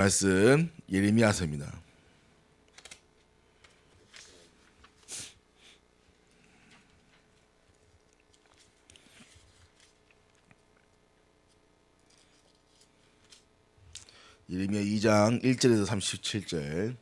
말씀 예레미야서입니다. 예레미야 2장 1절에서 37절.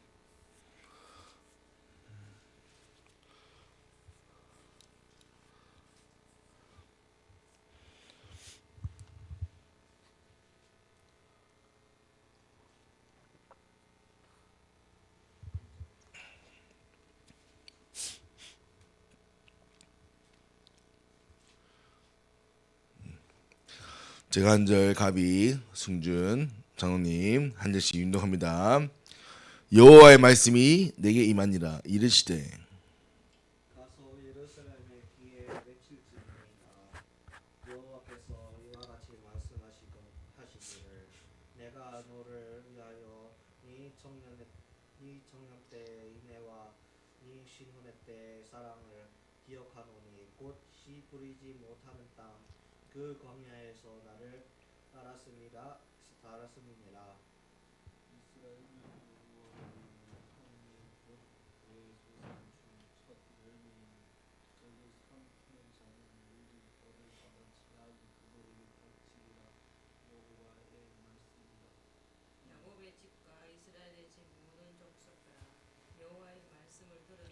제가 한 절, 가비, 승준, 장로님 한 절씩 윤동합니다. 여호와의 말씀이 내게 임하니라 이르시되 가서 예루살렘의 귀에 외칠지니라. 여호와께서 이와 같이 말씀하시기를 내가 너를 위하여 네 청년 때의 인애와 네 신혼의 때의 사랑을 기억하노니 곧 씨 뿌리지 못하는 땅 그 광야에서 나를 따랐음이니라. 이스라엘의 여호와는 하나님 곧 그의 조상 중 첫 열매인 그를 삼키는 자는 모두 벌을 받아 지나니 그들에게 닥치리라. 여호와의 말씀이라. 야곱의 집과 이스라엘의 집 모든 족속들아 여호와의 말씀을 들으라.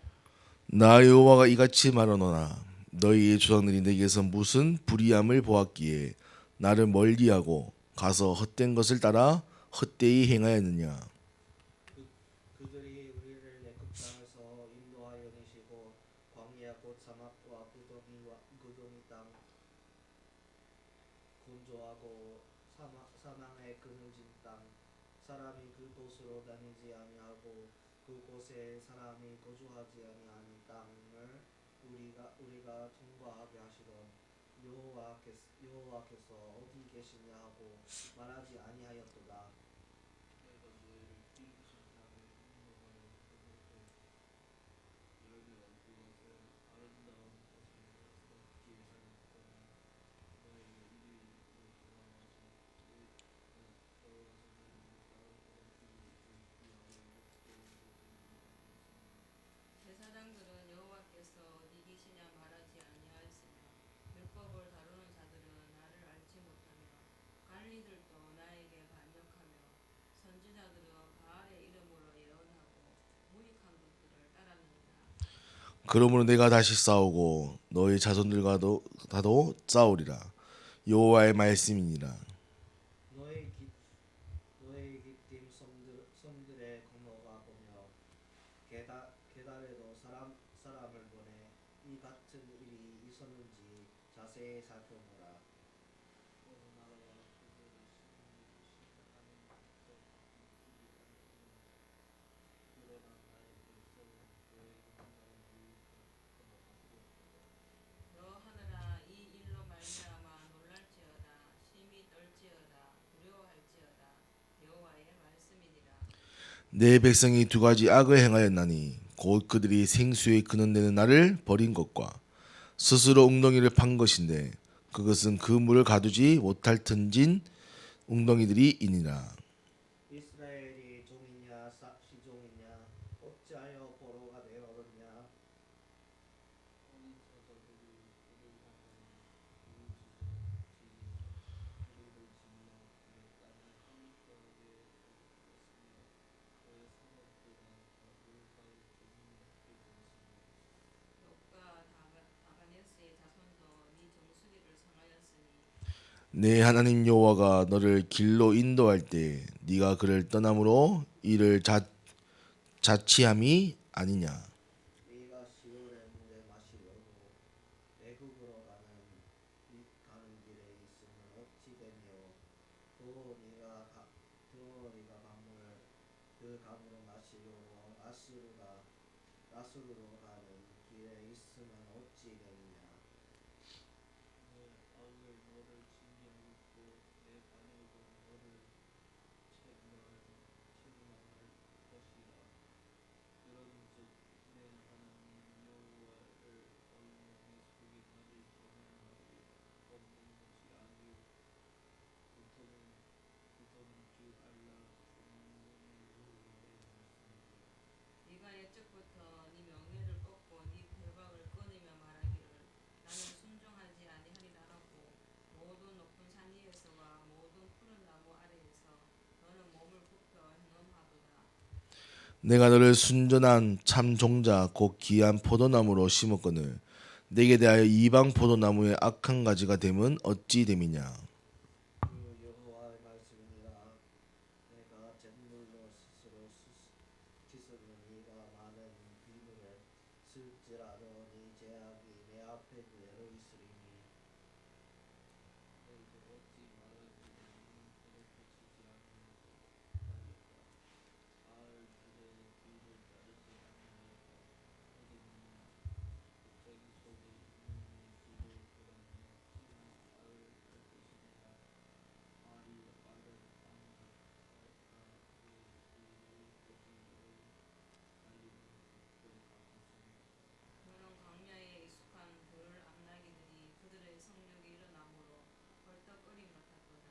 나 여호와가 이같이 말하노라. 너희의 조상들이 내게서 무슨 불의함을 보았기에 나를 멀리하고 가서 헛된 것을 따라 헛되이 행하였느냐. 그들이 우리를 애굽 땅에서 인도하여 내시고 광야 곧 사막과 구덩이 땅 건조하고 사망의 그늘진 땅 사람이 그곳으로 다니지 아니하고 그곳에 사람이 거주하지 아니하는 땅을 우리가 통과하게 하시던 여호와께서 어디 계시냐 하고 말하지 아니하였도다. 내가 너희를 키우신 땅에 인도하여 그곳에 열매와 그것의 아름다운 것을 먹게 하였더니 너희의 이리 돌아와서 너희를 따르던 길을 위하여 제사장들은 여호와께서 어디 계시냐 말하지 아니하였으며 율법을 다루는 자들은 나를 알지 못하며 관리들도 나에게 반역하며 선지자들은 바알의 이름으로 예언하고 무익한 것들을 따랐느니라. 그러므로 내가 다시 싸우고 너희 자손들과도 다도 싸우리라. 여호와의 말씀이니라. 너희 깃짐 섬들의 건너가 보며 게달에도 사람을 보내 이 같은 일이 있었는지 자세히 살펴보라. 어느 나라와 그들의 시작하는 것도 바꾸지 않으면 그러나 나의 백성은 계획하는 건너가고 너 하늘아 이 일로 말미암아 놀랄지어다 심히 떨지어다 두려워할지어다. 여호와의 말씀이니라. 내 백성이 두 가지 악을 행하였나니 곧 그들이 생수에 근원되는 나를 버린 것과 스스로 웅덩이를 판 것인데 그것은 그 물을 가두지 못할 튼진 웅덩이들이 이니라. 이스라엘이 종이냐 시종이냐 어찌하여 포로가 되었느냐. 어린사자들이 그를 향하여 부르짖어 우리를 진노 그의 땅을 황폐하게 하였으며 그의 성읍들은 다 물가에 조용하게 되었으며 롯과 다바네스의 자손도 네 정수리를 상하였으니 내 하나님 여호와가 너를 길로 인도할 때 네가 그를 떠남으로 이를 자치함이 아니냐. 네가 시올의 물에 마시려고 애굽으로 가는 길에 있으면 어찌 되며 또 네가 그 강으로 마시려고 아수르로 가는 길에 있으면 어찌 되느냐. 내 악을 너를 징계하겠고 내 반역은 너를 책망할 것이라. 그런즉 내 하나님 여호와를 얼마나 속임하지 범행하지 없는 것이 아니요 그토는 줄 알라. 내가 너를 순전한 참 종자 곧 귀한 포도나무로 심었거늘 내게 대하여 이방 포도나무의 악한 가지가 됨은 어찌 됨이냐. 그 여호와의 말씀이니라. 내가 잿물로 스스로 씻으면 네가 많은 비물을 쓸지라도 네 죄악이 내 앞에 그대로 있으리니 너희도 어찌 말하기를 나는 더럽히지 않으면서 하겠다. 가을 들에 비를 따르지 아니하였다. 어디느냐 곡괭이 속에 있는 네 비를 보라며 지금 가을 할 것이니라. 말이 말을 아니할까. 왜 비를 오지 너희 달리는 숲을 가겠습니까. 너는 광야에 익숙한 들 암나기들이 그들의 성욕이 일어나므로 벌떡거림을 탔도다.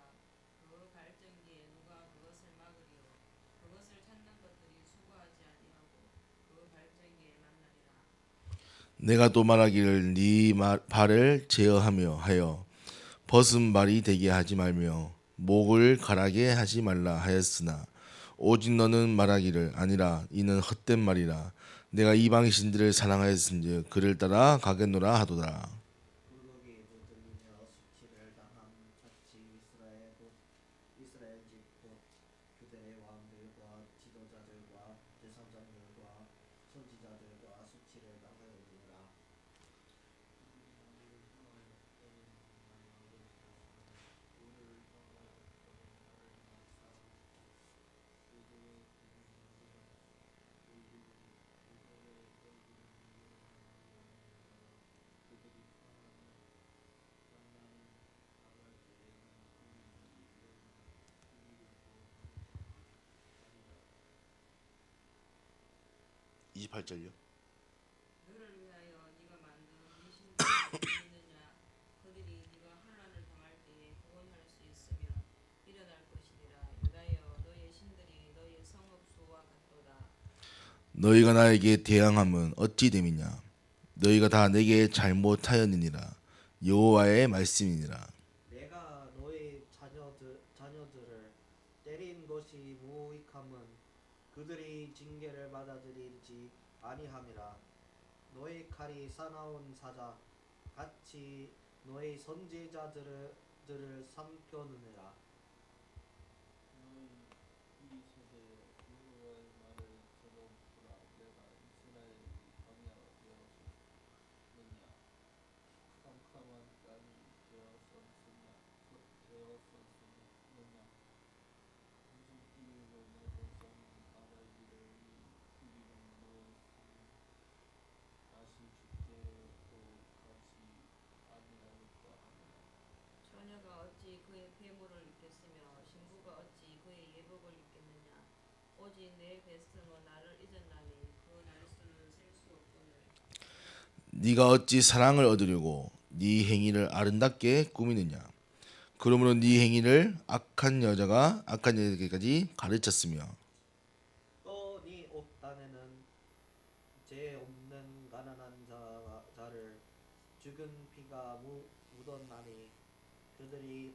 그 발전기에 누가 그것을 막으리요. 그것을 찾는 것들이 수고하지 아니하고 그 발전기에 만나리라. 내가 또 말하기를 네 발을 제어하며 하여 벗은 발이 되게 하지 말며 목을 가라게 하지 말라 하였으나 오직 너는 말하기를 아니라 이는 헛된 말이라. 내가 이방 신들을 사랑하였은즉 그를 따라 가겠노라 하도다. 굴곡이 붙들리며 수치를 당한 자치 이스라엘 집 곧 그들의 왕들과 지도자들과 제사장들과 선지자들과 수치를 당하였느니라. 만나는 당할 때에는 군인이 일어나 우리를 보호하리라. 28절요. 너를 위하여 네가 만든 네 신들이 있느냐. 그들이 네가 환난을 당할 때에 구원할 수 있으며 일어날 것이니라. 유다여 너의 신들이 너의 성읍수와 같도다. 너희가 나에게 대항함은 어찌 됨이냐. 너희가 다 내게 잘못하였느니라. 여호와의 말씀이니라. 내가 너의 자녀들을 때린 것이 무익함은 그들이 징계를 받아들이지 아니함이라. 너의 칼이 사나운 사자 같이 너의 선지자들을 삼켰느니라. 너희 이 세대에 여호와의 말을 들어보라. 내가 이스라엘이 광야가 되었느냐 캄캄한 땅이 되었었느냐 무슨 이유로 내 백성이 말하기를 이 길이는 무엇이니 다시 죽게도 가지 아니하였다 하느냐. 처녀가 어찌 그의 폐물을 입겠으며 신부가 어찌 그의 예복을 입겠느냐. 오직 내 백성은 나를 잊었나니 그 날수는 셀 수 없거늘. 네가 어찌 사랑을 얻으려고 네 행위를 아름답게 꾸미느냐. 그러므로 네 행위를 악한 여자에게까지 가르쳤으며 또 네 옷단에는 죄 없는 가난한 자를 죽은 피가 묻었나니 그들이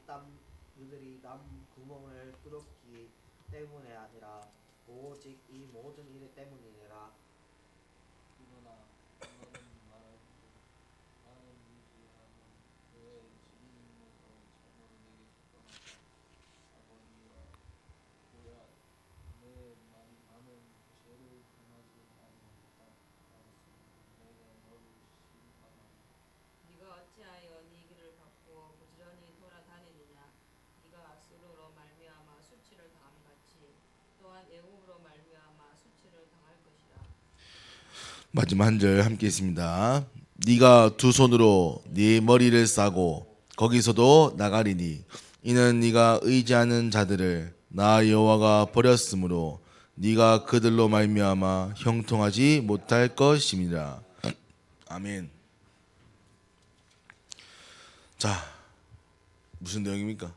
남 구멍을 뚫었기 때문에 아니라 오직 이 모든 일 때문이니라. 그러나 너는 말하기를 나는 무지하면 왜 주님께서 저를 내게서 떠나사 아버지와 보야 내 나는 죄를 범하지 아니하였다 하였으니 내가 너를 심판하리. 네가 어찌하여 네 길을 걷고 부지런히 돌아다니느냐. 네가 수르로 말미암아 수치를 당함같이 또한 애굽으로 말미암아 수치를 당할 것이라. 마지막 한 절 함께 있습니다. 네가 두 손으로 네 머리를 싸고 거기서도 나가리니 이는 네가 의지하는 자들을 나 여호와가 버렸으므로 네가 그들로 말미암아 형통하지 못할 것임이라. 아멘. 자, 무슨 내용입니까?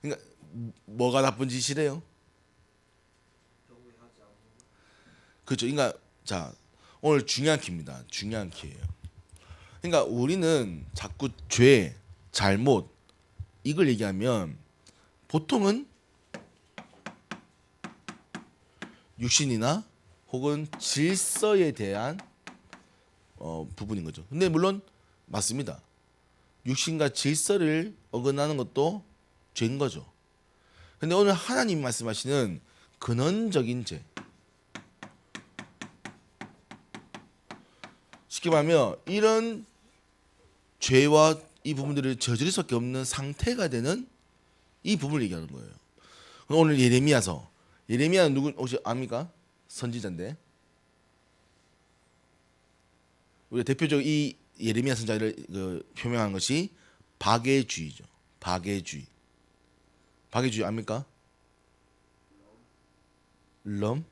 그러니까 뭐가 나쁜 짓이래요? 경외하지 않는 것. 그렇죠. 그러니까 자, 오늘 중요한 키입니다. 중요한 키예요. 그러니까 우리는 자꾸 죄, 잘못 이걸 얘기하면 보통은 육신이나 혹은 질서에 대한 부분인 거죠. 근데 물론 맞습니다. 육신과 질서를 어긋나는 것도 죄인 거죠. 근데 오늘 하나님이 말씀하시는 근원적인 죄, 쉽게 말하면 이런 죄와 이 부분들을 저지를 수밖에 없는 상태가 되는 이 부분을 얘기하는 거예요. 오늘 예레미야는 누구 혹시 압니까? 선지자인데 우리가 대표적으로 이 예레미야 선지자를 표명한 것이 박애주의죠. 박애주의 압니까? 럼?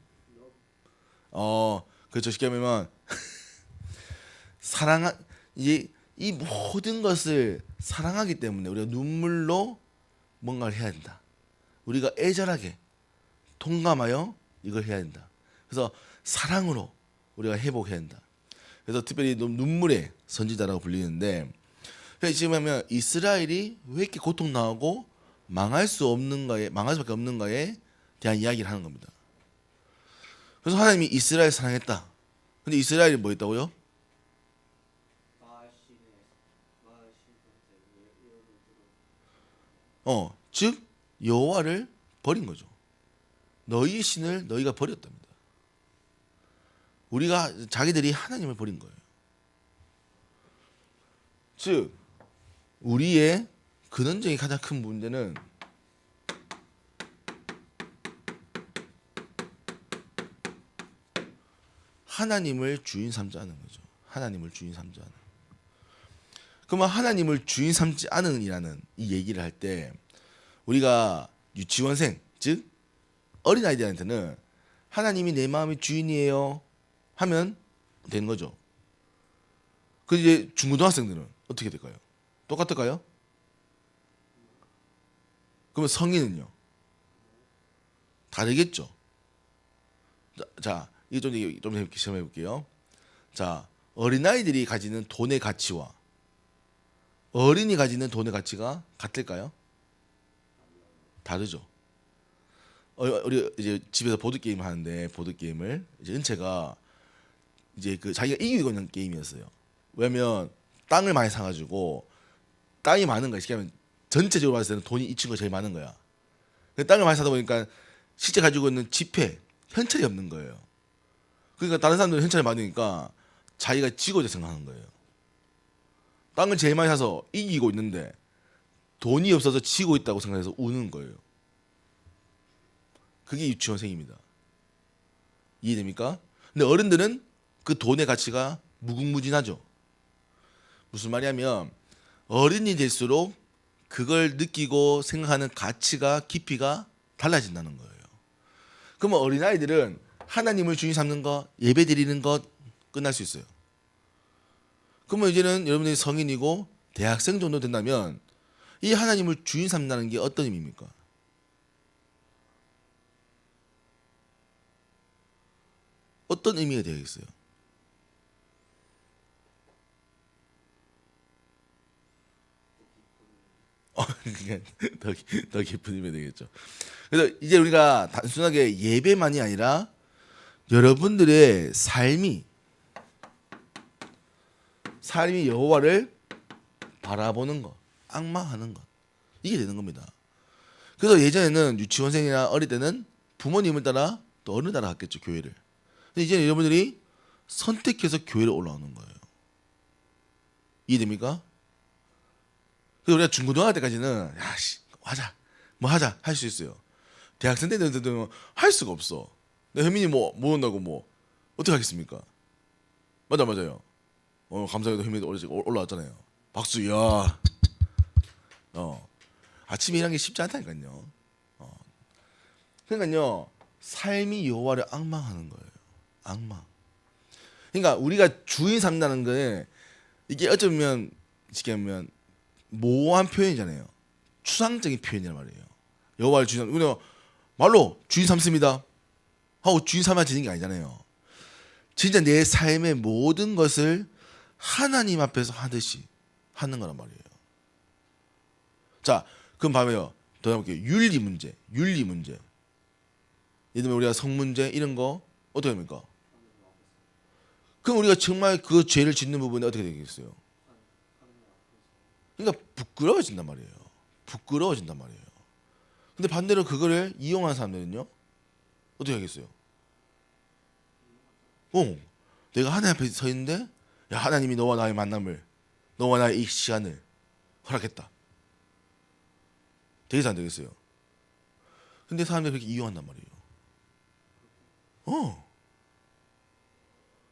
그렇죠. 쉽게 말하면 이 모든 것을 사랑하기 때문에 우리가 눈물로 뭔가를 해야 된다. 우리가 애절하게 통감하여 이걸 해야 된다. 그래서 사랑으로 우리가 회복해야 된다. 그래서 특별히 눈물의 선지자라고 불리는데, 지금 하면 이스라엘이 왜 이렇게 고통당하고 망할 수밖에 없는가에 대한 이야기를 하는 겁니다. 그래서 하나님이 이스라엘 사랑했다. 근데 이스라엘이 뭐 했다고요? 즉 여호와를 버린 거죠. 너희 신을 너희가 버렸답니다. 자기들이 하나님을 버린 거예요. 즉 우리의 근원적인 가장 큰 문제는 하나님을 주인 삼지 않은 거죠. 하나님을 주인 삼지 않은. 그러면 하나님을 주인 삼지 않은이라는 이 얘기를 할 때 우리가 유치원생, 즉 어린아이들한테는 하나님이 내 마음의 주인이에요 하면 되는 거죠. 그 이제 중고등학생들은 어떻게 될까요? 똑같을까요? 그러면 성인은요? 다르겠죠. 자, 이거 좀 시험해 볼게요. 자, 어린아이들이 가지는 돈의 가치와 어린이 가지는 돈의 가치가 같을까요? 다르죠. 우리 이제 집에서 보드 게임 하는데 보드 게임을 이제 은채가 이제 자기가 이기고 있는 게임이었어요. 왜냐면 땅을 많이 사가지고 땅이 많은 거야. 쉽게 하면 전체적으로 봤을 때는 돈이 이 친구가 제일 많은 거야. 땅을 많이 사다 보니까 실제 가지고 있는 지폐, 현찰이 없는 거예요. 그러니까 다른 사람들은 현찰이 많으니까 자기가 지고자 생각하는 거예요. 땅을 제일 많이 사서 이기고 있는데 돈이 없어서 지고 있다고 생각해서 우는 거예요. 그게 유치원생입니다. 이해됩니까? 근데 어른들은 그 돈의 가치가 무궁무진하죠. 무슨 말이냐면 어른이 될수록 그걸 느끼고 생각하는 가치가 깊이가 달라진다는 거예요. 그러면 어린아이들은 하나님을 주인 삼는 것, 예배 드리는 것 끝날 수 있어요. 그러면 이제는 여러분들이 성인이고 대학생 정도 된다면 이 하나님을 주인 삼는다는 게 어떤 의미입니까? 어떤 의미가 되겠어요? 더 깊은 의미가 되겠죠. 그래서 이제 우리가 단순하게 예배만이 아니라 여러분들의 삶이 여호와를 바라보는 것, 앙망하는 것, 이게 되는 겁니다. 그래서 예전에는 유치원생이나 어릴 때는 부모님을 따라 또 어른을 따라 갔겠죠, 교회를. 근데 이제 여러분들이 선택해서 교회를 올라오는 거예요. 이해됩니까? 그래서 우리가 중고등학교 때까지는 하자 할 수 있어요. 대학생 때는 할 수가 없어. 내 혜민이 뭐 온다고 어떻게 하겠습니까? 맞아요. 감사해도 혜민이 올라왔잖아요. 박수. 야. 아침에 일하는 게 쉽지 않다니까요. 그러니까요, 삶이 여호와를 앙망하는 거예요. 앙망. 그러니까 우리가 주인 삼다는 게 이게 어쩌면 쉽게 하면 모호한 표현이잖아요. 추상적인 표현이란 말이에요. 여호와를 주인 삼. 그냥 말로 주인 삼습니다 하고 주인 삼아지는 게 아니잖아요. 진짜 내 삶의 모든 것을 하나님 앞에서 하듯이 하는 거란 말이에요. 자, 그럼 봐봐요. 더 해볼게요. 윤리 문제. 예를 들면 우리가 성 문제 이런 거 어떻게 합니까? 그럼 우리가 정말 그 죄를 짓는 부분이 어떻게 되겠어요? 그러니까 부끄러워진단 말이에요. 근데 반대로 그거를 이용한 사람들은요 어떻게 하겠어요? 내가 하나님 앞에 서 있는데 야, 하나님이 너와 나의 만남을, 너와 나의 이 시간을 허락했다. 되겠어 안 되겠어요? 근데 사람들이 그렇게 이용한단 말이에요.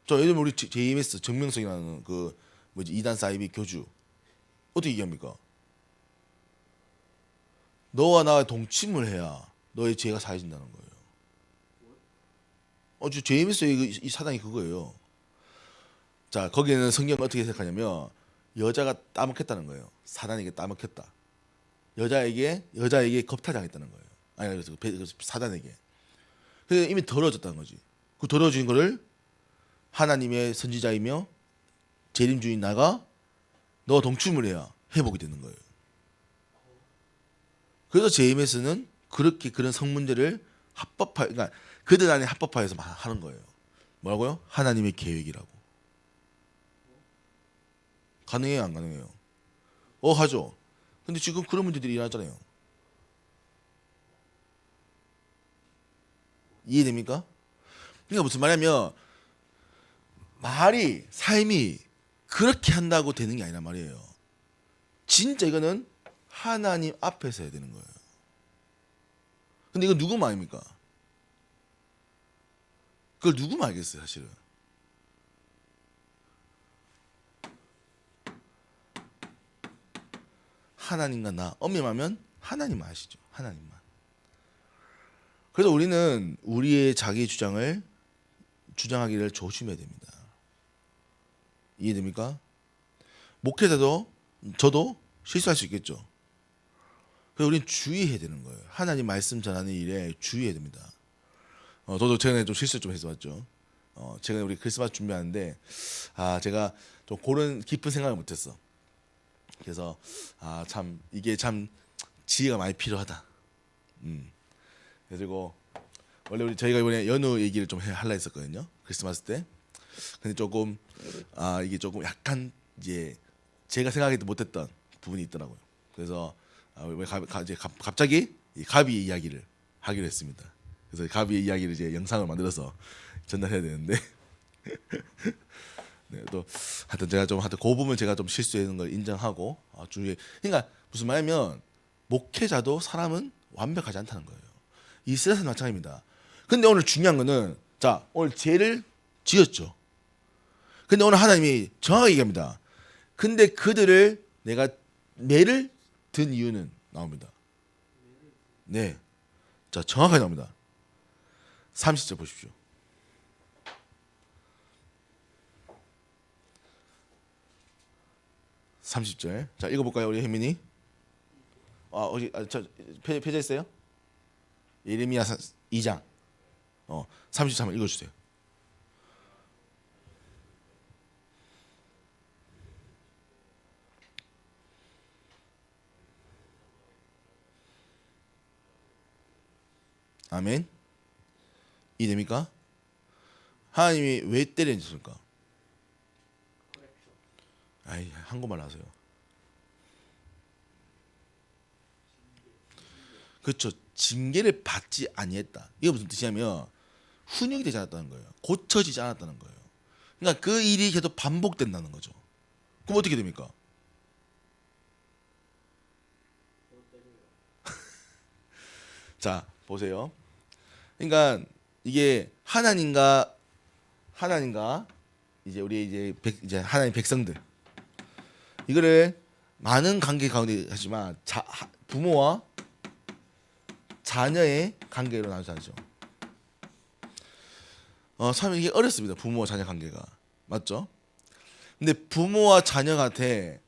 자, 예를 들면 우리 JMS 정명석이라는 그 뭐지 이단 사이비 교주 어떻게 얘기합니까? 너와 나와 동침을 해야 너의 죄가 사해진다는 거예요. 저 JMS의 이 사당이 그거예요. 자, 거기에는 성경을 어떻게 해석하냐면 여자가 따먹혔다는 거예요. 사단에게 따먹혔다. 여자에게 겁탈당했다는 거예요. 아니 그래서 사단에게. 그래서 이미 더러워졌다는 거지. 그 더러워진 거를 하나님의 선지자이며 재림주인 나가 너가 동침을 해야 회복이 되는 거예요. 그래서 JMS는 그렇게 그런 성문제를 그러니까 그들 안에 합법화해서 하는 거예요. 뭐라고요? 하나님의 계획이라고. 가능해요, 안 가능해요? 하죠. 근데 지금 그런 문제들이 일어나잖아요. 이해됩니까? 그러니까 무슨 말이냐면 삶이 그렇게 한다고 되는 게 아니란 말이에요. 진짜 이거는 하나님 앞에서 해야 되는 거예요. 근데 이거 누구 말입니까? 그걸 누구 말겠어요, 사실은. 하나님과 나, 엄밀하면 하나님만 아시죠. 하나님만. 그래서 우리는 우리의 자기 주장을 주장하기를 조심해야 됩니다. 이해됩니까? 목회자도 저도 실수할 수 있겠죠. 그래서 우리는 주의해야 되는 거예요. 하나님 말씀 전하는 일에 주의해야 됩니다. 저도 최근에 좀 실수 좀 해서 왔죠. 최근에 우리 크리스마스 준비하는데 제가 좀 그런 깊은 생각을 못했어. 그래서 참 이게 참 지혜가 많이 필요하다. 그리고 원래 저희가 이번에 연휴 얘기를 좀 하려 했었거든요. 크리스마스 때. 근데 조금 이게 조금 약간 이제 제가 생각하기도 못했던 부분이 있더라고요. 그래서 이제 갑자기 이 가비의 이야기를 하기로 했습니다. 그래서 가비의 이야기를 이제 영상을 만들어서 전달해야 되는데 네, 또 하여튼 그 부분 제가 좀 실수했는 걸 인정하고 그러니까 무슨 말이냐면 목회자도 사람은 완벽하지 않다는 거예요. 이스라엘은 마찬가지입니다. 근데 오늘 중요한 거는 오늘 죄를 지었죠. 근데 오늘 하나님이 정확하게 얘기합니다. 근데 그들을 내가 매를 든 이유는 나옵니다. 네. 자, 정확하게 나옵니다. 30절 보십시오. 자, 읽어볼까요, 우리 혜민이? 펴져 있어요? 예레미야 2장 33절 읽어주세요. 아멘. 이해됩니까? 하나님이 왜 때려주십니까? 한국말 하세요. 그렇죠. 징계를 받지 아니했다. 이게 무슨 뜻이냐면 훈육이 되지 않았다는 거예요. 고쳐지지 않았다는 거예요. 그러니까 그 일이 계속 반복된다는 거죠. 그럼 어떻게 됩니까? 자, 보세요. 그러니까 이게 하나님과 이제 우리 이제 하나님 백성들 이거를 많은 관계 가운데 하지만 부모와 자녀의 관계로 나누죠. 참 이게 어렵습니다. 부모와 자녀 관계가 맞죠? 근데 부모와 자녀한테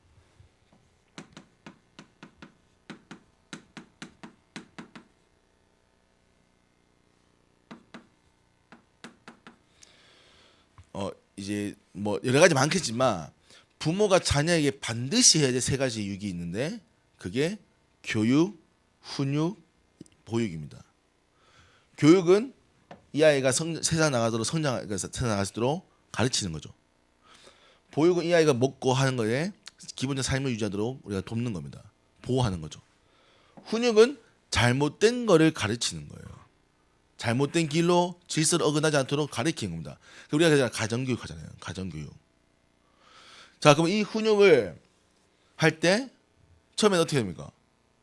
이제 뭐 여러 가지 많겠지만 부모가 자녀에게 반드시 해야 될 세 가지 유익이 있는데 그게 교육, 훈육, 보육입니다. 교육은 이 아이가 세상 나가도록 세상 나가도록 가르치는 거죠. 보육은 이 아이가 먹고 하는 거에 기본적 삶을 유지하도록 우리가 돕는 겁니다. 보호하는 거죠. 훈육은 잘못된 거를 가르치는 거예요. 잘못된 길로 질서를 어긋나지 않도록 가르치는 겁니다. 우리가 그냥 가정교육 하잖아요. 가정교육. 자, 그럼 이 훈육을 할 때 처음에는 어떻게 됩니까?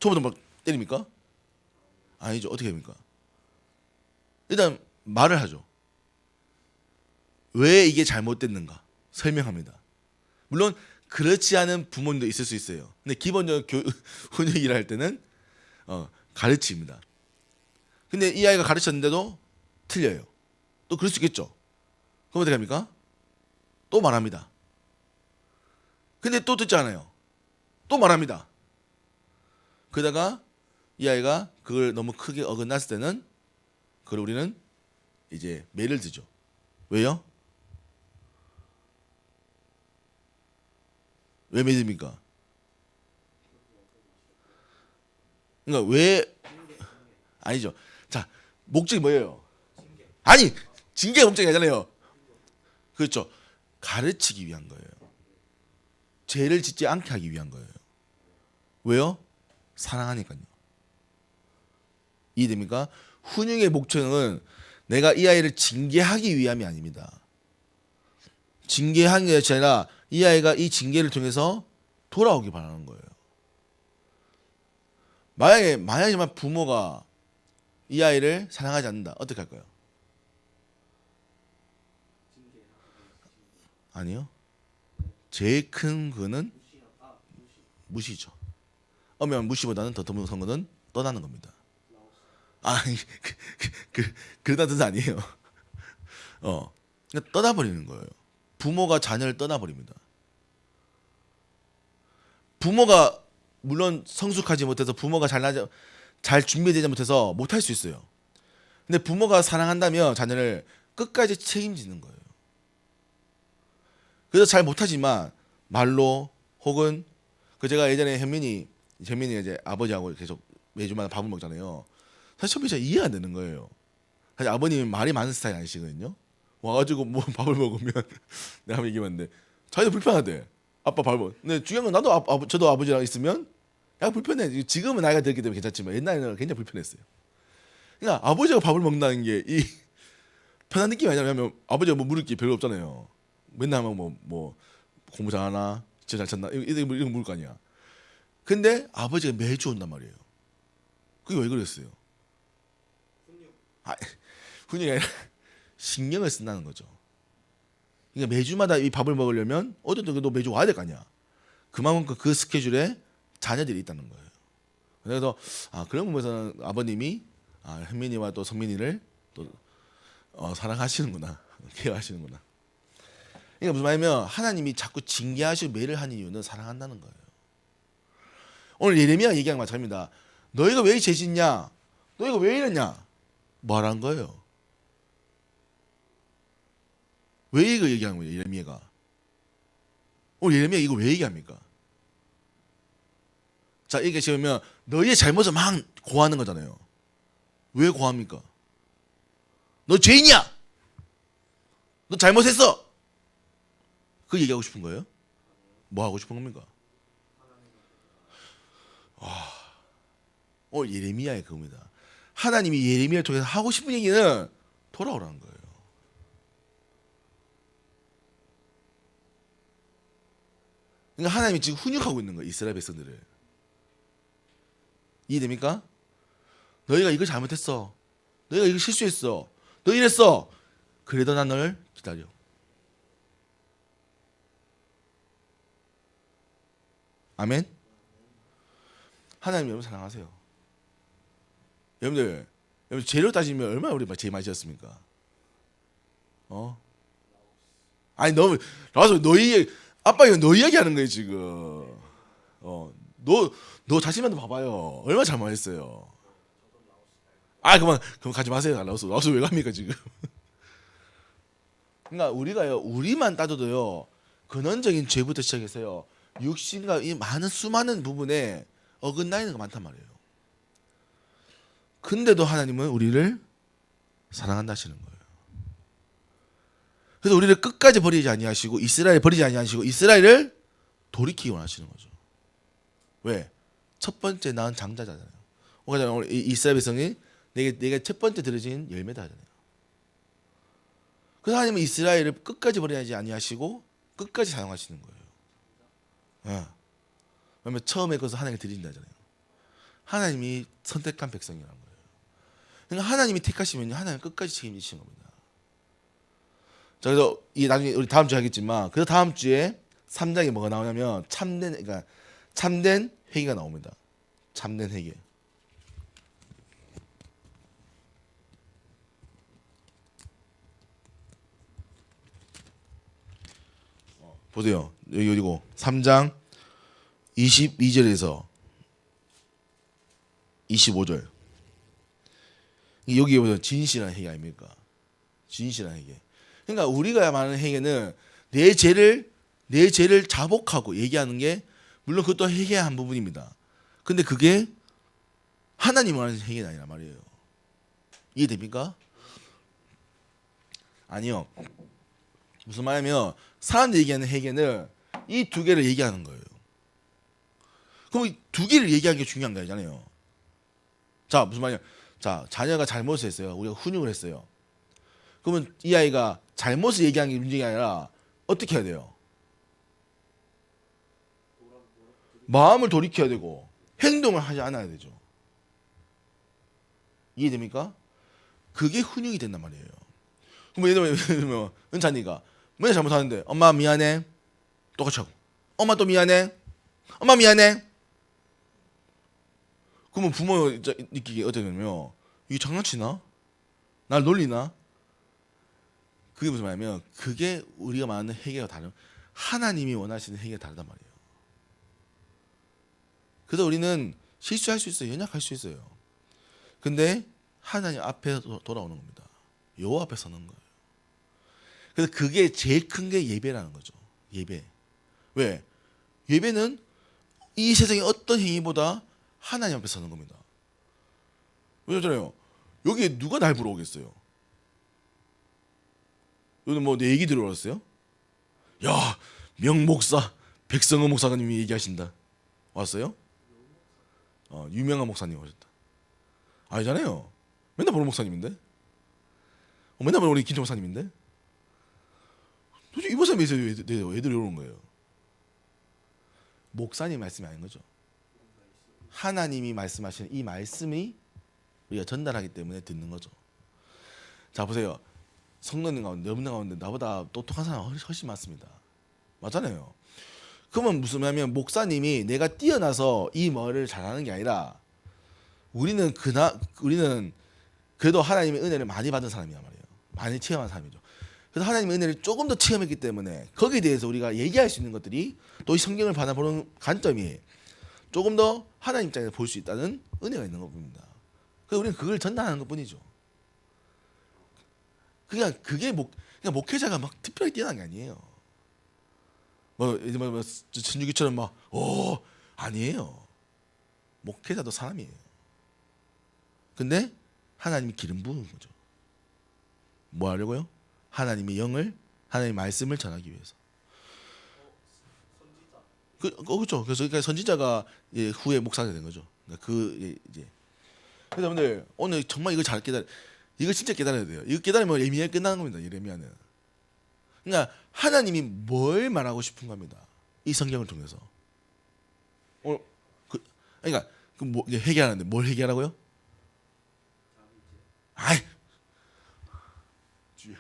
처음부터 막 때립니까? 아니죠. 어떻게 됩니까? 일단 말을 하죠. 왜 이게 잘못됐는가 설명합니다. 물론 그렇지 않은 부모님도 있을 수 있어요. 근데 기본적으로 훈육이라 할 때는 가르칩니다. 근데 이 아이가 가르쳤는데도 틀려요. 또 그럴 수 있겠죠. 그럼 어떻게 합니까? 또 말합니다. 근데 또 듣지 않아요. 또 말합니다. 그러다가 이 아이가 그걸 너무 크게 어긋났을 때는 그걸 우리는 이제 매를 드죠. 왜요? 왜 매듭니까? 그러니까 왜 아니죠. 자, 목적이 뭐예요? 아니, 징계가 목적이 아니잖아요. 그렇죠. 가르치기 위한 거예요. 죄를 짓지 않게 하기 위한 거예요. 왜요? 사랑하니까요. 이해됩니까? 훈육의 목적은 내가 이 아이를 징계하기 위함이 아닙니다. 징계하는 게 아니라 이 아이가 이 징계를 통해서 돌아오기 바라는 거예요. 만약에 부모가 이 아이를 사랑하지 않는다. 어떻게 할까요? 아니요. 제일 큰 거는 무시죠. 엄연 무시보다는 더 무서운 거는 떠나는 겁니다. 아니 그러다 뜻 아니에요. 그냥 떠나버리는 거예요. 부모가 자녀를 떠나버립니다. 부모가 물론 성숙하지 못해서 부모가 잘 준비되지 못해서 못할 수 있어요. 근데 부모가 사랑한다면 자녀를 끝까지 책임지는 거예요. 그래서 잘 못하지만 말로 혹은 제가 예전에 현민이 이제 아버지하고 계속 매주마다 밥을 먹잖아요. 사실 처음에 진짜 이해 안 되는 거예요. 사실 아버님이 말이 많은 스타일 아니시거든요. 와가지고 뭐 밥을 먹으면 내가 한번 얘기해봤는데 자기도 불편하대. 아빠 밥을 먹. 근데 중요한 건 나도 저도 아버지랑 있으면 약간 불편해. 지금은 나이가 들기 때문에 괜찮지만 옛날에는 굉장히 불편했어요. 그러니까 아버지가 밥을 먹는다는 게 이 편한 느낌이 아니라 왜냐면 아버지가 뭐 물을 게 별로 없잖아요. 맨날 하면 뭐 공부 잘하나, 진짜 잘 쳤나 이런 거 물을 거 아니야. 근데 아버지가 매주 온단 말이에요. 그게 왜 그랬어요? 훈육이 아니라 신경을 쓴다는 거죠. 그러니까 매주마다 이 밥을 먹으려면 어쨌든 너 매주 와야 될 거 아니야. 그만큼 그 스케줄에 자녀들이 있다는 거예요. 그래서 그런 부분에서는 아버님이 현민이와 또 성민이를 또 사랑하시는구나, 케어하시는구나. 그러니까 무슨 말이냐면 하나님이 자꾸 징계하시고 매를 하는 이유는 사랑한다는 거예요. 오늘 예레미야가 얘기한 것 마찬가지입니다. 너희가 왜 죄 짓냐? 너희가 왜 이랬냐? 말한 거예요. 왜 이거 얘기하는 거예요, 예레미야가? 오늘 예레미야 이거 왜 얘기합니까? 자, 이게 지으면 너희의 잘못을 막 고하는 거잖아요. 왜 고합니까? 너 죄인이야! 너 잘못했어! 그 얘기하고 싶은 거예요? 뭐 하고 싶은 겁니까? 오늘 예레미야의 그겁니다. 하나님이 예레미야를 통해서 하고 싶은 얘기는 돌아오라는 거예요. 그러니까 하나님이 지금 훈육하고 있는 거예요, 이스라엘 백성들을. 이해됩니까? 너희가 이걸 잘못했어. 너희가 이거 실수했어. 너 이랬어. 그래도 난 너를 기다려. 아멘. 하나님 여러분 사랑하세요. 여러분 죄로 따지면 얼마나 우리 죄 많이 지었습니까? 아니 너무 나와서 너희 아빠 이거 너 이야기하는 거예요 지금. 너 자신만도 봐봐요. 얼마나 잘못했어요. 그럼 가지 마세요. 라오스 왜 갑니까 지금? 그러니까 우리가요 우리만 따져도요 근원적인 죄부터 시작해서요 육신과 이 많은 수많은 부분에 어긋나 있는 거 많단 말이에요. 근데도 하나님은 우리를 사랑한다 하시는 거예요. 그래서 우리를 끝까지 버리지 아니하시고 이스라엘 버리지 아니하시고 이스라엘을 돌이키기 원하시는 거죠. 왜? 첫 번째 낳은 장자잖아요. 오늘 이스라엘 백성이 내게 첫 번째 들어진 열매다 하잖아요. 그래서 하나님은 이스라엘을 끝까지 버리지 아니하시고 끝까지 사용하시는 거예요. 예. 왜냐면 처음에 그것을 하나님께 드린다잖아요. 하나님이 선택한 백성이라는 거예요. 그러니까 하나님이 택하시면 하나님 끝까지 책임지시는 겁니다. 자, 그래서 이 나중에 우리 다음 주에 하겠지만 그 다음 주에 3장에 뭐가 나오냐면 참된 회개가 나옵니다. 참된 회개. 보세요. 여기 어디고 3장 22절에서 25절. 여기 보면 진실한 회개 아닙니까? 진실한 회개. 그러니까 우리가 말하는 회개는 내 죄를 자복하고 얘기하는 게 물론 그것도 회개의 한 부분입니다. 근데 그게 하나님 원하는 회개가 아니란 말이에요. 이해됩니까? 아니요. 무슨 말이냐면 사람들이 얘기하는 회개는 이 두 개를 얘기하는 거예요. 그럼 이 두 개를 얘기하는 게 중요한 거 아니잖아요. 자, 무슨 말이냐? 자, 자녀가 잘못을 했어요. 우리가 훈육을 했어요. 그러면 이 아이가 잘못을 얘기하는 게 문제가 아니라 어떻게 해야 돼요? 마음을 돌이켜야 되고 행동을 하지 않아야 되죠. 이해됩니까? 그게 훈육이 된단 말이에요. 그럼 예를 들면 은찬이가 맨날 잘못하는데 엄마 미안해 똑같이 하고 엄마 또 미안해 엄마 미안해. 그러면 부모가 느끼기에 어떻게 되냐면 이게 장난치나? 날 놀리나? 그게 무슨 말이냐면 그게 우리가 말하는 회개가 다른 하나님이 원하시는 회개가 다르단 말이에요. 그래서 우리는 실수할 수 있어요. 연약할 수 있어요. 근데 하나님 앞에 돌아오는 겁니다. 여호와 앞에 서는 거예요. 그래서 그게 제일 큰 게 예배라는 거죠. 예배. 왜? 예배는 이 세상의 어떤 행위보다 하나님 앞에 서는 겁니다. 왜냐잖아요. 여기에 누가 날 부러오겠어요? 여기 뭐 내 얘기 들어왔어요? 야, 명목사 백성호 목사님이 얘기하신다. 왔어요? 유명한 목사님 오셨다. 아니잖아요. 맨날 보는 목사님인데. 맨날 보는 우리 김정 목사님인데. 도대체 이 목사님이 왜 들어오는 거예요? 목사님 말씀이 아닌 거죠. 하나님이 말씀하시는 이 말씀이 우리가 전달하기 때문에 듣는 거죠. 자, 보세요. 성도님 가운데, 여러분 가운데 나보다 똑똑한 사람 훨씬 많습니다. 맞잖아요. 그러면 무슨 말이냐면 목사님이 내가 뛰어나서 이 말을 잘하는 게 아니라 우리는 그래도 하나님의 은혜를 많이 받은 사람이란 말이에요. 많이 체험한 사람이죠. 그래서 하나님의 은혜를 조금 더 체험했기 때문에 거기에 대해서 우리가 얘기할 수 있는 것들이 또 이 성경을 바라보는 관점이 조금 더 하나님 입장에서 볼 수 있다는 은혜가 있는 겁니다. 그래서 우리는 그걸 전달하는 것뿐이죠. 그러니까 그게 그러니까 목회자가 막 특별히 뛰어난 게 아니에요. 뭐 천주교처럼 아니에요. 목회자도 사람이에요. 근데 하나님이 기름 부은 거죠. 뭐 하려고요? 하나님의 영을, 하나님의 말씀을 전하기 위해서. 그렇죠. 그래서 그러니까 선지자가 후에 목사가 된 거죠. 그러니까 이제. 그래서 여러분들 오늘 정말 이거 잘 이거 진짜 깨달아야 돼요. 이거 깨달으면 예레미야 끝나는 겁니다. 예레미야는. 그러니까 하나님이 뭘 말하고 싶은 겁니다. 이 성경을 통해서. 그러니까 회개하는데 뭘 회개하라고요? 아이, 주여.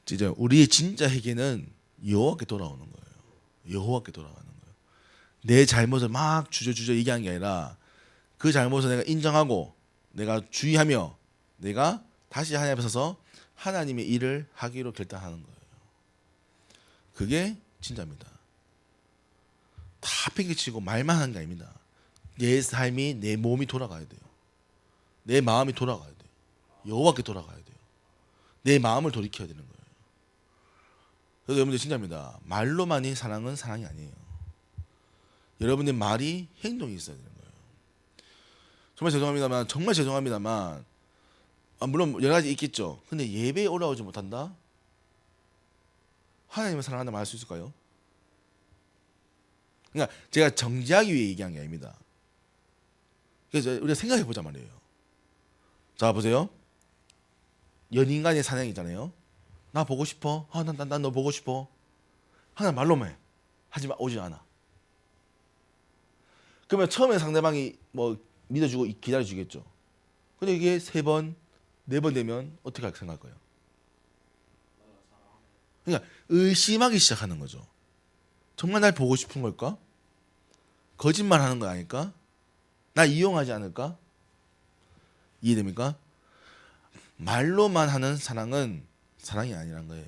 진짜 우리의 진짜 회개는 여호와께 돌아오는 거예요. 여호와께 돌아가는 거예요. 내 잘못을 막 주저주저 얘기하는 게 아니라 그 잘못을 내가 인정하고 내가 주의하며 내가 다시 하나님 앞에 서서 하나님의 일을 하기로 결단하는 거예요. 그게 진짜입니다. 다 팽개치고 말만 하는 게 아닙니다. 내 삶이 내 몸이 돌아가야 돼요. 내 마음이 돌아가야 돼요. 여호와께 돌아가야 돼요. 내 마음을 돌이켜야 되는 거예요. 그래서 여러분들 진짜입니다. 말로만이 사랑은 사랑이 아니에요. 여러분의 말이 행동이 있어야 되는 거예요. 정말 죄송합니다만 물론 여러 가지 있겠죠. 근데 예배에 올라오지 못한다? 하나님을 사랑한다 말할 수 있을까요? 그러니까 제가 정지하기 위해 얘기한 게 아닙니다. 그래서 우리가 생각해 보자 말이에요. 자 보세요. 연인 간의 사랑이잖아요. 나 보고 싶어. 난 너 보고 싶어. 하나 말로만 해. 하지만 오지 않아. 그러면 처음에 상대방이 뭐 믿어주고 기다려주겠죠. 근데 이게 3번, 4번 되면 어떻게 생각할 거예요? 그러니까 의심하기 시작하는 거죠. 정말 날 보고 싶은 걸까? 거짓말하는 거 아닐까? 나 이용하지 않을까? 이해됩니까? 말로만 하는 사랑은 사랑이 아니란 거예요.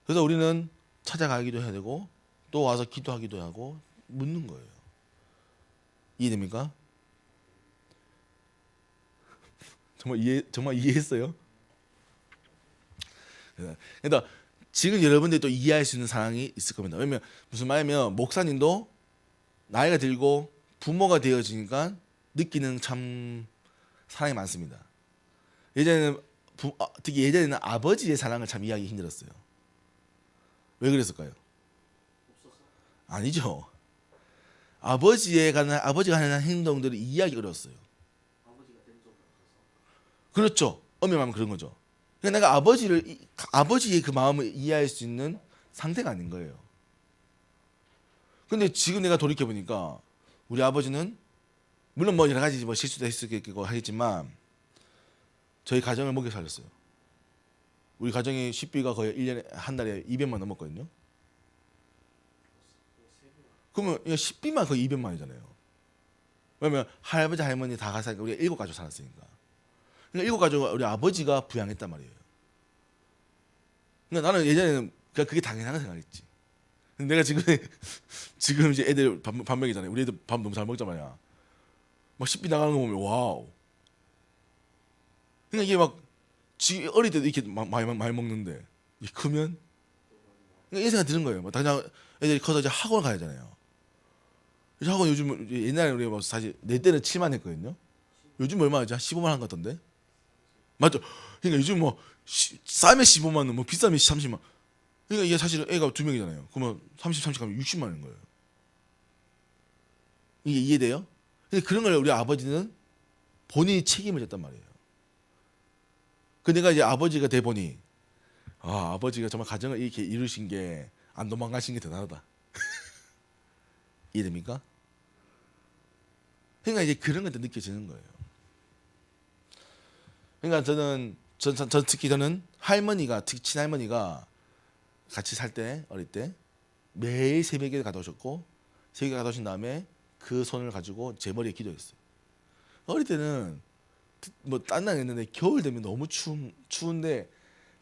그래서 우리는 찾아가기도 해야 되고 또 와서 기도하기도 하고 묻는 거예요. 이해됩니까? 정말 이해했어요? 그러니까 지금 여러분들이 또 이해할 수 있는 사랑이 있을 겁니다. 왜냐면 무슨 말이냐면 목사님도 나이가 들고 부모가 되어지니까 느끼는 참 사랑이 많습니다. 예전에는 특히 예전에는 아버지의 사랑을 참 이해하기 힘들었어요. 왜 그랬을까요? 아니죠. 아버지가 하는 행동들을 이해하기 어려웠어요. 그렇죠. 엄밀히 말하면 그런 거죠. 그러니까 내가 아버지의 그 마음을 이해할 수 있는 상태가 아닌 거예요. 근데 지금 내가 돌이켜 보니까 우리 아버지는 물론 뭐 여러 가지 뭐 실수도 했었겠고 하겠지만 저희 가정을 먹여 살렸어요. 우리 가정의 식비가 거의 1년에 한 달에 200만 넘었거든요. 그러면 식비만 거의 200만이잖아요. 왜냐면 할아버지 할머니 다 가서 우리가 7가족 살았으니까. 그러니까 7가족을 우리 아버지가 부양했단 말이에요. 그러니까 나는 예전에는 그냥 그게 당연한 생각했지. 근데 내가 지금 이제 애들 밥 먹이잖아요. 우리 애들 밥 너무 잘 먹자 말이야. 막 식비 나가는 거 보면 와우. 그러니까 이게 막 어릴 때도 이렇게 많이 먹는데 크면 그러니까 이 생각 드는 거예요. 당장 애들이 커서 이제 학원 가야 하잖아요. 학원 요즘 옛날에 우리가 뭐 사실 내 때는 7만 했거든요. 요즘 얼마지? 한 15만 한 것 같던데. 맞죠? 그러니까 요즘 뭐 싸면 15만 원, 뭐 비싸면 30만. 그러니까 이게 사실 애가 2명이잖아요. 그러면 30 가면 60만인 거예요. 이게 이해돼요? 근데 그런 걸 우리 아버지는 본인이 책임을 졌단 말이에요. 그 내가 이제 아버지가 돼 보니 아버지가 정말 가정을 이렇게 이루신 게 안 도망가신 게 대단하다. 이해됩니까? 그러니까 이제 그런 것도 느껴지는 거예요. 그러니까 특히 저는 특히 친할머니가 같이 살 때 어릴 때 매일 새벽에 갔다 오셨고 새벽에 갔다 오신 다음에 그 손을 가지고 제 머리에 기도했어요. 어릴 때는 뭐 딴날 했는데 겨울 되면 너무 추운데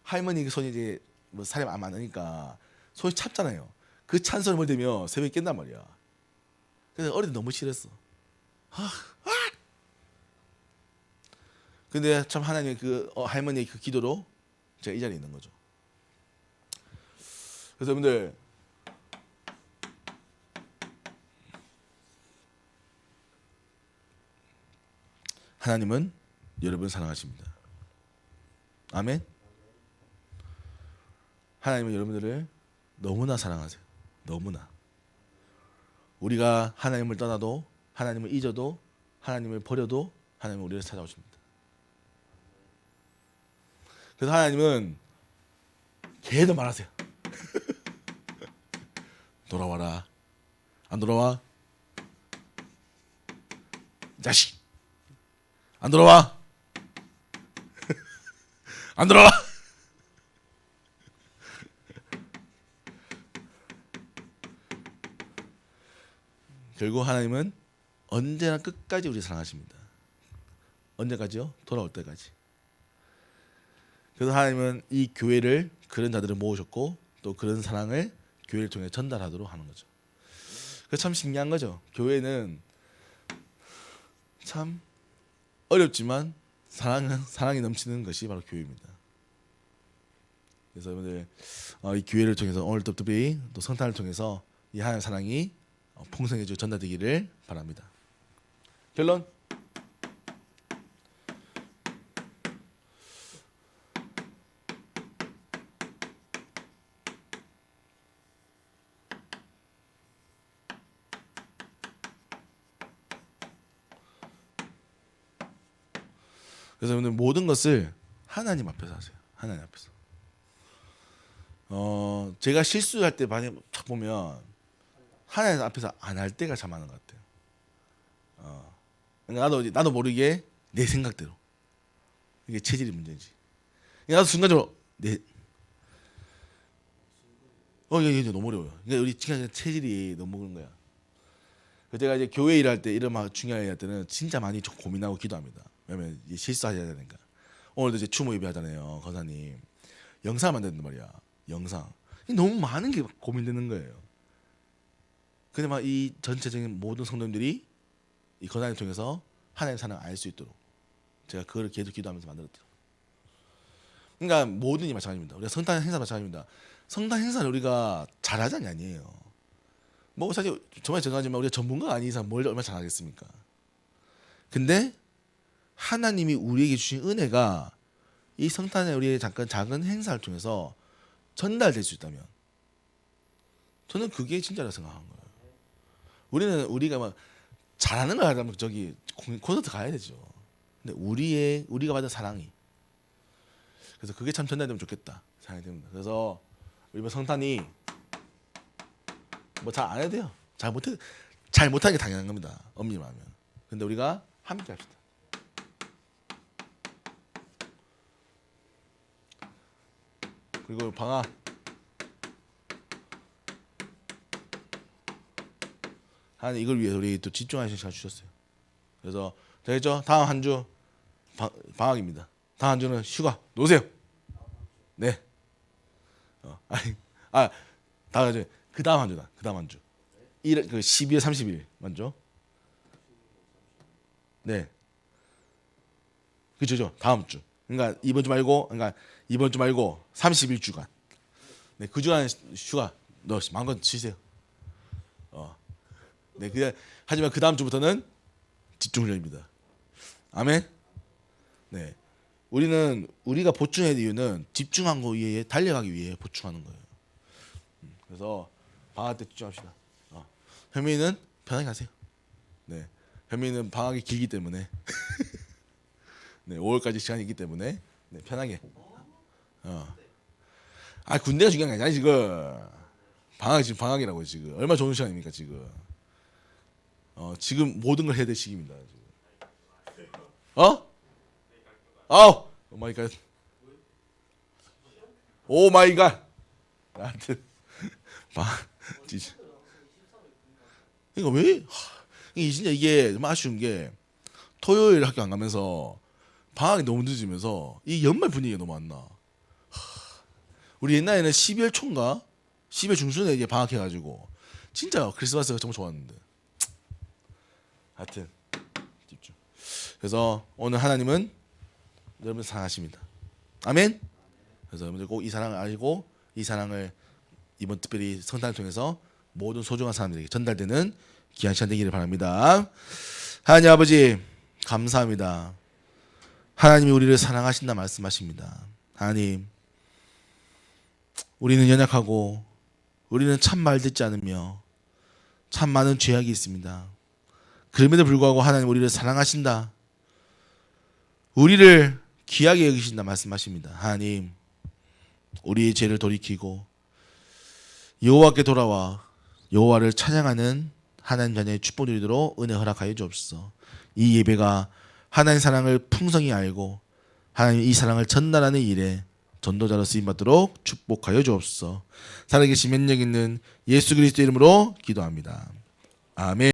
할머니 그 손이 이제 뭐 살이 안 많으니까 손이 찹잖아요. 그 찬 손을 대면 새벽에 깬단 말이야. 그래서 어릴 때 너무 싫었어. 근데 참 하나님 할머니의 그 기도로 제가 이 자리에 있는 거죠. 그래서 여러분들 하나님은 여러분을 사랑하십니다. 아멘. 하나님은 여러분들을 너무나 사랑하세요. 너무나. 우리가 하나님을 떠나도 하나님을 잊어도 하나님을 버려도 하나님은 우리를 찾아오십니다. 그래서 하나님은 계속 말하세요. 돌아와라. 안 돌아와? 자식. 안 돌아와? 안 돌아와? 결국 하나님은 언제나 끝까지 우리 사랑하십니다. 언제까지요? 돌아올 때까지. 그래서 하나님은 이 교회를 그런 자들을 모으셨고 또 그런 사랑을 교회를 통해 전달하도록 하는 거죠. 그래서 참 신기한 거죠. 교회는 참 어렵지만 사랑이 넘치는 것이 바로 교회입니다. 그래서 여러분들 이 기회를 통해서 오늘 특별히 또 성탄을 통해서 이 하나님의 사랑이 풍성해지고 전달되기를 바랍니다. 결론. 그래서 여러분들 모든 것을 하나님 앞에서 하세요. 하나님 앞에서. 제가 실수할 때 많이 딱 보면 하나님 앞에서 안 할 때가 참 많은 것 같아요. 그러니까 나도 모르게 내 생각대로. 이게 체질이 문제지. 나도 순간적으로 이게 너무 어려워요. 그러니까 우리 체질이 너무 그런 거야. 제가 이제 교회 일할 때 이런 막 중요한 일할 때는 진짜 많이 좀 고민하고 기도합니다. 왜냐면 이제 실수하셔야 되니까. 오늘도 이제 추모 예배하잖아요, 건사님. 영상 만든단 말이야. 영상. 너무 많은 게 고민되는 거예요. 근데 막 이 전체적인 모든 성도님들이 이 건사님 통해서 하나님의 사랑을 알 수 있도록 제가 그거를 계속 기도하면서 만들었더라고요. 그러니까 모든 게 마찬가지입니다. 우리가 성탄 행사 마찬가지입니다. 성탄 행사는 우리가 잘하자는 게 아니에요. 뭐 사실 정말 죄송하지만 우리가 전문가가 아닌 이상 뭘 얼마나 잘하겠습니까? 근데 하나님이 우리에게 주신 은혜가 이 성탄의 우리의 잠깐 작은 행사를 통해서 전달될 수 있다면 저는 그게 진짜라고 생각한 거예요. 우리가 막 잘하는 걸 하자면 저기 콘서트 가야 되죠. 근데 우리가 받은 사랑이 그래서 그게 참 전달되면 좋겠다 생각이 듭니다. 그래서 우리 성탄이 뭐 잘 안 해도 돼요. 잘 못하는 게 당연한 겁니다. 엄밀히 말하면. 근데 우리가 함께 합시다. 그리고 방아 하나님 이걸 위해서 우리 또 집중하시는 시간 주셨어요. 그래서 되겠죠? 다음 한 주 방학입니다. 다음 한 주는 휴가 놓으세요. 네. 다음 주 그 다음 한 주다. 그 다음 한 주. 12월 30일 맞죠? 네. 그죠? 다음 주. 그러니까 이번 주 말고 30일 주간. 네, 그 주간 휴가 마음껏 쉬세요. 네, 하지만 그 다음 주부터는 집중 훈련입니다. 아멘. 네, 우리가 보충해야 될 이유는 집중한 거 위에 달려가기 위해 보충하는 거예요. 그래서 방학 때 집중합시다. 현민이는 편하게 가세요. 네, 현민이는 방학이 길기 때문에 네, 5월까지 시간이 있기 때문에 네, 편하게. 군대가 중요한 게 아니야 지금. 지금 방학이라고 지금. 얼마나 좋은 시간입니까 지금. 지금 모든 걸 해야 될 시기입니다. 지금. 오 마이 갓. 오 마이 갓. 하여튼 진짜. 그러니까 진짜 이게 좀 아쉬운 게 토요일 학교 안 가면서 방학이 너무 늦으면서 이 연말 분위기가 너무 안 나. 우리 옛날에는 12월 초인가 12월 중순에 이제 방학해가지고 진짜 크리스마스가 정말 좋았는데. 하여튼 집중. 그래서 오늘 하나님은 여러분 사랑하십니다. 아멘. 그래서 여러분들 꼭 이 사랑을 알고 이 사랑을 이번 특별히 성탄을 통해서 모든 소중한 사람들에게 전달되는 귀한 시간 되기를 바랍니다. 하나님 아버지 감사합니다. 하나님이 우리를 사랑하신다 말씀하십니다. 하나님 우리는 연약하고 우리는 참 말 듣지 않으며 참 많은 죄악이 있습니다. 그럼에도 불구하고 하나님 우리를 사랑하신다. 우리를 귀하게 여기신다 말씀하십니다. 하나님 우리의 죄를 돌이키고 여호와께 돌아와 여호와를 찬양하는 하나님 자녀의 축복 누리도록 은혜 허락하여 주옵소서. 이 예배가 하나님의 사랑을 풍성히 알고 하나님 이 사랑을 전달하는 일에 전도자로 쓰임받도록 축복하여 주옵소서. 살아계신 면역 있는 예수 그리스도 이름으로 기도합니다. 아멘.